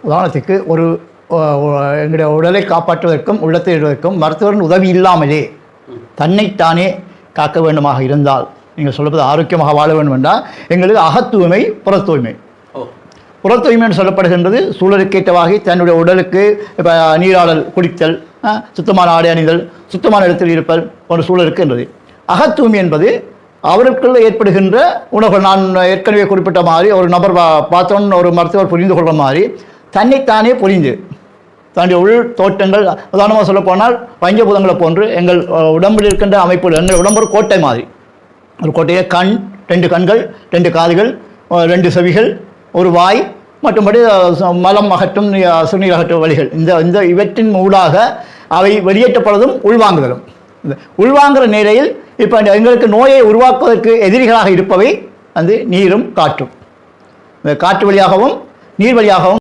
உதாரணத்துக்கு ஒரு எங்களுடைய உடலை காப்பாற்றுவதற்கும் உள்ளத்தை இடுவதற்கும் மருத்துவரின் உதவி இல்லாமலே தன்னைத்தானே காக்க வேண்டுமாக இருந்தால், நீங்கள் சொல்லுவது ஆரோக்கியமாக வாழ வேண்டும் என்றால் எங்களுக்கு அகத்தூய்மை புற தூய்மை. புற தூய்மைன்னு சொல்லப்படுகின்றது சூழலுக்கேற்றவாகி தன்னுடைய உடலுக்கு இப்போ நீராடல், குடித்தல், சுத்தமான ஆடை அணிதல், சுத்தமான இடத்தில் இருப்பல் போன்ற சூழல் இருக்கின்றது. அகத்தூய்மை என்பது அவருக்குள்ள ஏற்படுகின்ற உணவுகள். நான் ஏற்கனவே குறிப்பிட்ட மாதிரி ஒரு நபர் பார்த்தோன்னு ஒரு மருத்துவர் புரிந்து கொள்கிற மாதிரி தன்னைத்தானே புரிந்து தன்னுடைய உள் தோற்றங்கள், உதாரணமாக சொல்ல போனால் பஞ்சபூதங்களை போன்று எங்கள் உடம்பில் இருக்கின்ற அமைப்புகள், எங்கள் உடம்பு ஒரு கோட்டை மாதிரி. ஒரு கோட்டையை கண், 2 கண்கள், 2 காதுகள், 2 செவிகள், ஒரு வாய், மற்றும்படி மலம் அகற்றும் சிறுநீர் அகற்றும் வழிகள், இந்த இவற்றின் ஊடாக அவை வெளியேற்றப்படுவதும் உள்வாங்குதலும். இந்த உள்வாங்குகிற நிலையில் இப்போ எங்களுக்கு நோயை உருவாக்குவதற்கு எதிரிகளாக இருப்பவை நீரும் காற்றும். இந்த காற்று வழியாகவும் நீர் வழியாகவும்